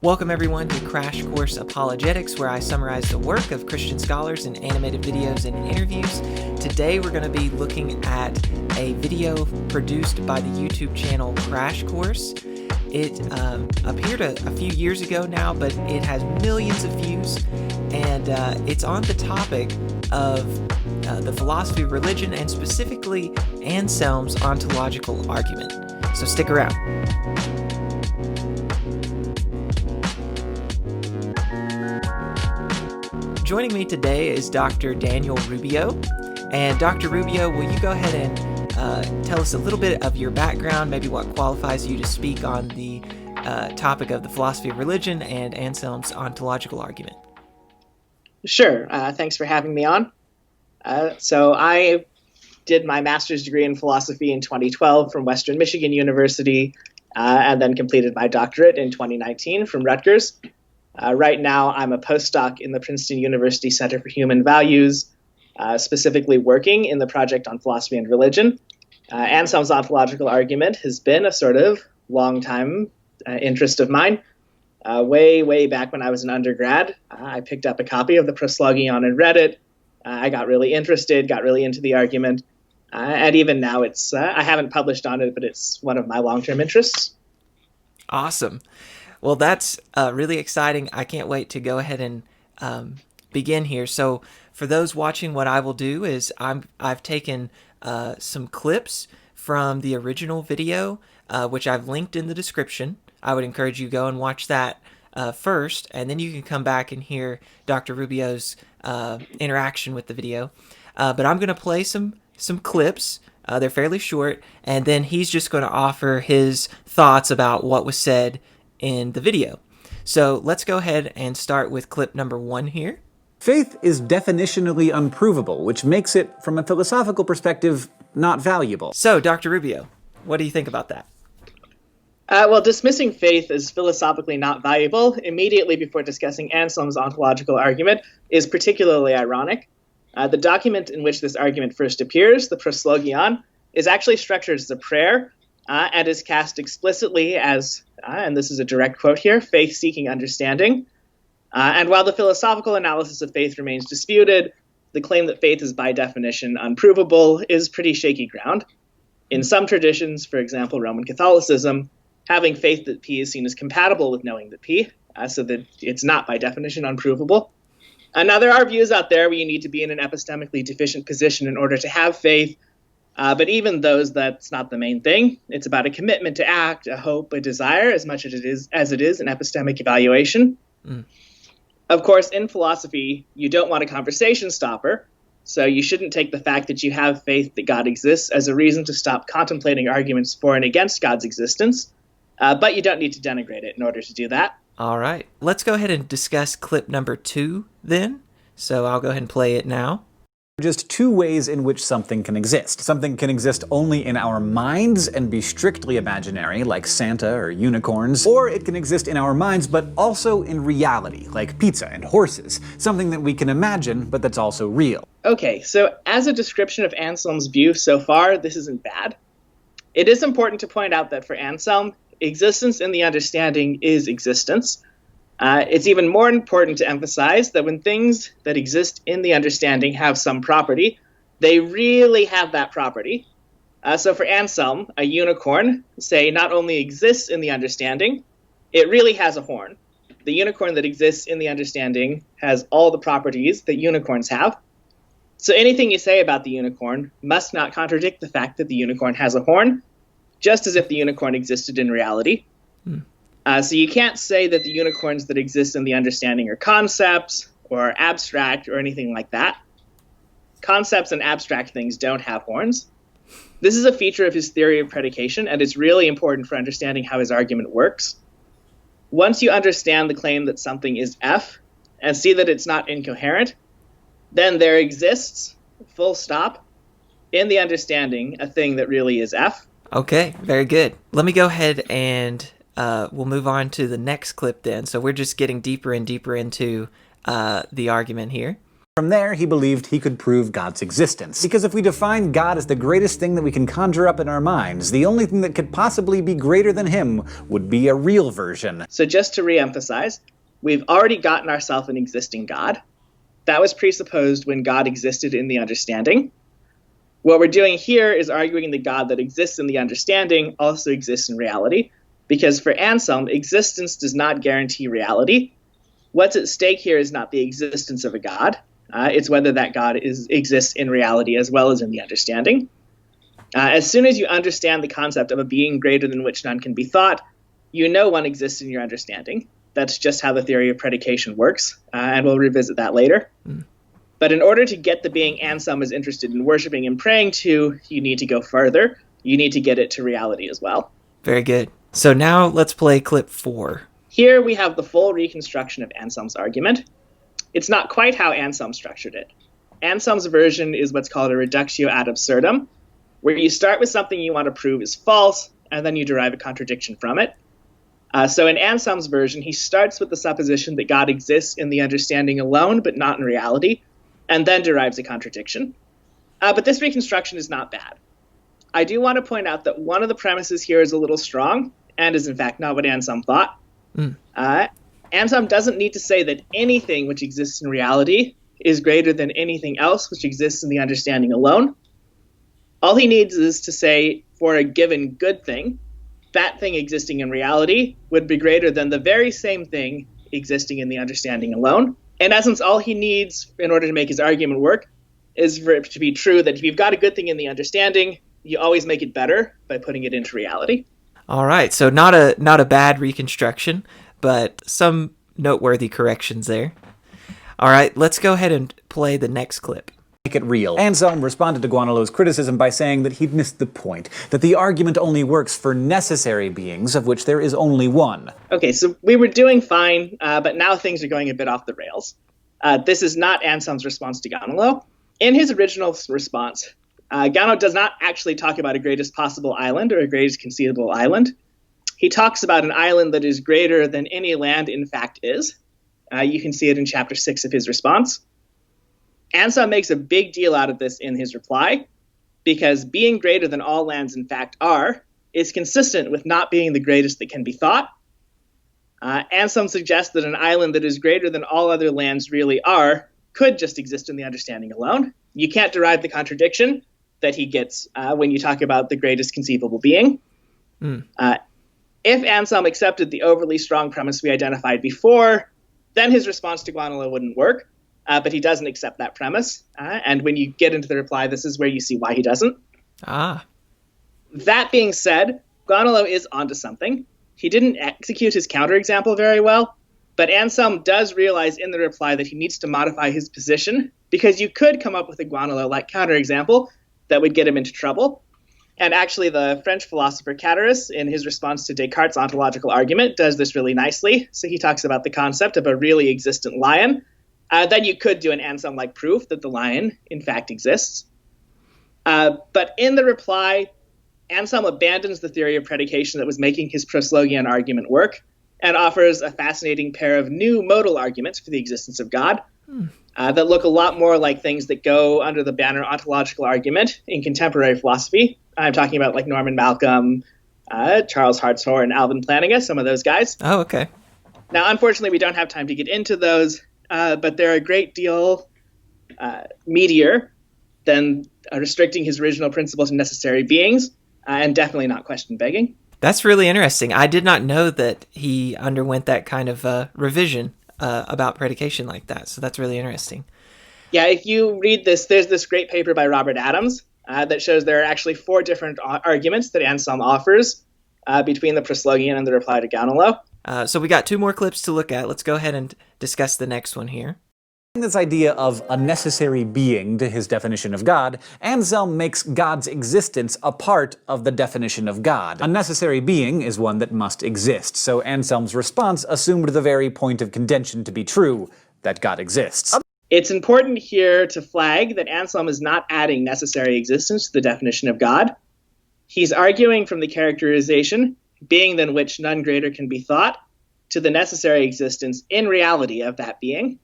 Welcome everyone to Crash Course Apologetics, where I summarize the work of Christian scholars in animated videos and interviews. Today we're going to be looking at a video produced by the YouTube channel Crash Course. It appeared a few years ago now, but it has millions of views, and it's on the topic of the philosophy of religion, and specifically Anselm's ontological argument. So stick around. Joining me today is Dr. Daniel Rubio. And Dr. Rubio, will you go ahead and tell us a little bit of your background, maybe what qualifies you to speak on the topic of the philosophy of religion and Anselm's ontological argument? Sure. Thanks for having me on. So I did my master's degree in philosophy in 2012 from Western Michigan University, and then completed my doctorate in 2019 from Rutgers. Right now, I'm a postdoc in the Princeton University Center for Human Values, specifically working in the project on philosophy and religion. Anselm's ontological argument has been a sort of long-time interest of mine. Way back when I was an undergrad, I picked up a copy of the Proslogion and read it. I got really interested, got really into the argument. And even now, I haven't published on it, but it's one of my long-term interests. Awesome. Well, that's really exciting. I can't wait to go ahead and begin here. So for those watching, what I will do is I've taken some clips from the original video, which I've linked in the description. I would encourage you to go and watch that first, and then you can come back and hear Dr. Rubio's interaction with the video. But I'm going to play some clips. They're fairly short, and then he's just going to offer his thoughts about what was said in the video. So let's go ahead and start with clip number 1 here. Faith is definitionally unprovable, which makes it, from a philosophical perspective, not valuable. So, Dr. Rubio, what do you think about that? Well, dismissing faith as philosophically not valuable immediately before discussing Anselm's ontological argument is particularly ironic. The document in which this argument first appears, the Proslogion, is actually structured as a prayer and is cast explicitly as, and this is a direct quote here, faith-seeking understanding. And while the philosophical analysis of faith remains disputed, the claim that faith is by definition unprovable is pretty shaky ground. In some traditions, for example, Roman Catholicism, having faith that P is seen as compatible with knowing that P, so that it's not by definition unprovable. Now, there are views out there where you need to be in an epistemically deficient position in order to have faith, but even those, that's not the main thing. It's about a commitment to act, a hope, a desire, as much as it is an epistemic evaluation. Of course, in philosophy, you don't want a conversation stopper, so you shouldn't take the fact that you have faith that God exists as a reason to stop contemplating arguments for and against God's existence, but you don't need to denigrate it in order to do that. All right. Let's go ahead and discuss clip number 2 then. So I'll go ahead and play it now. Just two ways in which something can exist. Something can exist only in our minds and be strictly imaginary, like Santa or unicorns, or it can exist in our minds but also in reality, like pizza and horses, something that we can imagine but that's also real. Okay, so as a description of Anselm's view so far, this isn't bad. It is important to point out that for Anselm, existence in the understanding is existence. It's even more important to emphasize that when things that exist in the understanding have some property, they really have that property. So for Anselm, a unicorn, say, not only exists in the understanding, it really has a horn. The unicorn that exists in the understanding has all the properties that unicorns have. So anything you say about the unicorn must not contradict the fact that the unicorn has a horn, just as if the unicorn existed in reality. So you can't say that the unicorns that exist in the understanding are concepts or abstract or anything like that. Concepts and abstract things don't have horns. This is a feature of his theory of predication, and it's really important for understanding how his argument works. Once you understand the claim that something is F and see that it's not incoherent, then there exists, full stop, in the understanding a thing that really is F. Okay, very good. Let me go ahead and we'll move on to the next clip then. So we're just getting deeper and deeper into the argument here. From there, he believed he could prove God's existence. Because if we define God as the greatest thing that we can conjure up in our minds, the only thing that could possibly be greater than him would be a real version. So just to re-emphasize, we've already gotten ourselves an existing God. That was presupposed when God existed in the understanding. What we're doing here is arguing the God that exists in the understanding also exists in reality, because for Anselm, existence does not guarantee reality. What's at stake here is not the existence of a God. It's whether that God exists in reality as well as in the understanding. As soon as you understand the concept of a being greater than which none can be thought, you know one exists in your understanding. That's just how the theory of predication works, and we'll revisit that later. But in order to get the being Anselm is interested in worshiping and praying to, you need to go further. You need to get it to reality as well. Very good. So now let's play clip 4. Here we have the full reconstruction of Anselm's argument. It's not quite how Anselm structured it. Anselm's version is what's called a reductio ad absurdum, where you start with something you want to prove is false, and then you derive a contradiction from it. So in Anselm's version, he starts with the supposition that God exists in the understanding alone, but not in reality, and then derives a contradiction. But this reconstruction is not bad. I do want to point out that one of the premises here is a little strong, and is in fact not what Anselm thought. Anselm doesn't need to say that anything which exists in reality is greater than anything else which exists in the understanding alone. All he needs is to say, for a given good thing, that thing existing in reality would be greater than the very same thing existing in the understanding alone. In essence, all he needs in order to make his argument work is for it to be true that if you've got a good thing in the understanding, you always make it better by putting it into reality. All right, so not a bad reconstruction, but some noteworthy corrections there. All right, let's go ahead and play the next clip. Make it real. Anselm responded to Guanalo's criticism by saying that he'd missed the point, that the argument only works for necessary beings, of which there is only one. Okay, so we were doing fine, but now things are going a bit off the rails. This is not Anselm's response to Guanalo. In his original response, Guanalo does not actually talk about a greatest possible island or a greatest conceivable island. He talks about an island that is greater than any land in fact is. You can see it in chapter 6 of his response. Anselm makes a big deal out of this in his reply, because being greater than all lands in fact are is consistent with not being the greatest that can be thought. Anselm suggests that an island that is greater than all other lands really are could just exist in the understanding alone. You can't derive the contradiction that he gets when you talk about the greatest conceivable being. If Anselm accepted the overly strong premise we identified before, then his response to Guanalo wouldn't work. But he doesn't accept that premise. And when you get into the reply, this is where you see why he doesn't. That being said, Guanalo is onto something. He didn't execute his counterexample very well, but Anselm does realize in the reply that he needs to modify his position, because you could come up with a Guanalo-like counterexample that would get him into trouble. And actually, the French philosopher Caterus, in his response to Descartes' ontological argument, does this really nicely. So he talks about the concept of a really existent lion. Then you could do an Anselm-like proof that the lion, in fact, exists. But in the reply, Anselm abandons the theory of predication that was making his proslogian argument work and offers a fascinating pair of new modal arguments for the existence of God that look a lot more like things that go under the banner ontological argument in contemporary philosophy. I'm talking about like Norman Malcolm, Charles Hartshorne, Alvin Plantinga, some of those guys. Oh, okay. Now, unfortunately, we don't have time to get into those. But they're a great deal meatier than restricting his original principle to necessary beings, and definitely not question begging. That's really interesting. I did not know that he underwent that kind of revision about predication like that, so that's really interesting. Yeah, if you read this, there's this great paper by Robert Adams that shows there are actually 4 different arguments that Anselm offers between the proslogian and the reply to Guanalo. So we got 2 more clips to look at. Let's go ahead and discuss the next one here. This idea of a necessary being to his definition of God, Anselm makes God's existence a part of the definition of God. A necessary being is one that must exist, so Anselm's response assumed the very point of contention to be true, that God exists. It's important here to flag that Anselm is not adding necessary existence to the definition of God. He's arguing from the characterization, being than which none greater can be thought, to the necessary existence in reality of that being.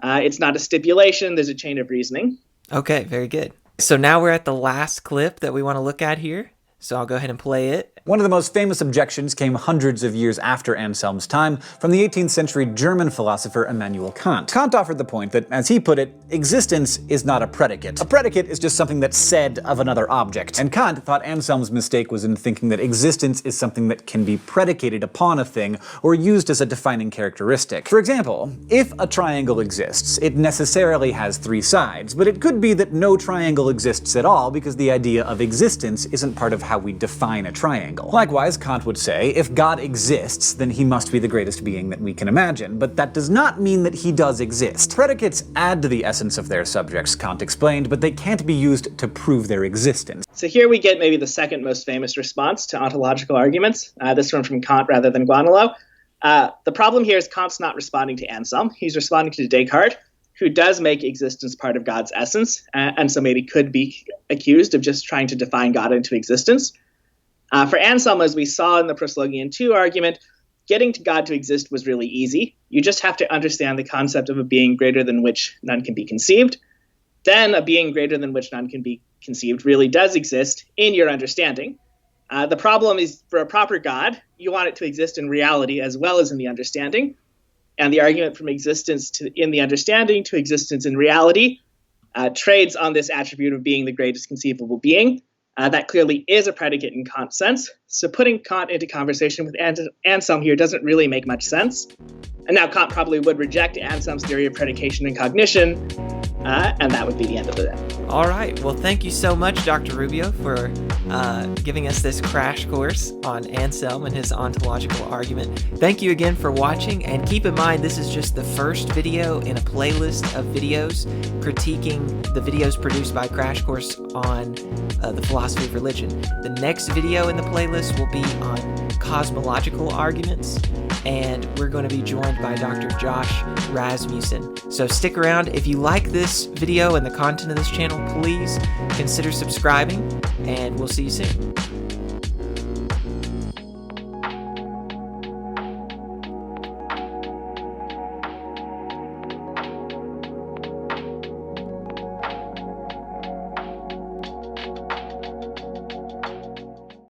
It's not a stipulation. There's a chain of reasoning. Okay, very good. So now we're at the last clip that we want to look at here. So I'll go ahead and play it. One of the most famous objections came hundreds of years after Anselm's time from the 18th century German philosopher Immanuel Kant. Kant offered the point that, as he put it, existence is not a predicate. A predicate is just something that's said of another object. And Kant thought Anselm's mistake was in thinking that existence is something that can be predicated upon a thing or used as a defining characteristic. For example, if a triangle exists, it necessarily has three sides, but it could be that no triangle exists at all because the idea of existence isn't part of how we define a triangle. Likewise, Kant would say, if God exists, then he must be the greatest being that we can imagine, but that does not mean that he does exist. Predicates add to the essence of their subjects, Kant explained, but they can't be used to prove their existence. So here we get maybe the second most famous response to ontological arguments, this one from Kant rather than Guanilo. The problem here is Kant's not responding to Anselm. He's responding to Descartes, who does make existence part of God's essence, and so maybe could be accused of just trying to define God into existence. For Anselm, as we saw in the Proslogian II argument, getting to God to exist was really easy. You just have to understand the concept of a being greater than which none can be conceived. Then a being greater than which none can be conceived really does exist in your understanding. The problem is, for a proper God, you want it to exist in reality as well as in the understanding. And the argument from existence in the understanding to existence in reality trades on this attribute of being the greatest conceivable being. That clearly is a predicate in Kant's sense. So putting Kant into conversation with Anselm here doesn't really make much sense. And now Kant probably would reject Anselm's theory of predication and cognition, and that would be the end of it. All right. Well, thank you so much, Dr. Rubio, for giving us this crash course on Anselm and his ontological argument. Thank you again for watching, and keep in mind this is just the first video in a playlist of videos critiquing the videos produced by Crash Course on the philosophy of religion. The next video in the playlist will be on cosmological arguments, and we're going to be joined by Dr. Josh Rasmussen. So stick around. If you like this video and the content of this channel, please consider subscribing, and we'll see you soon.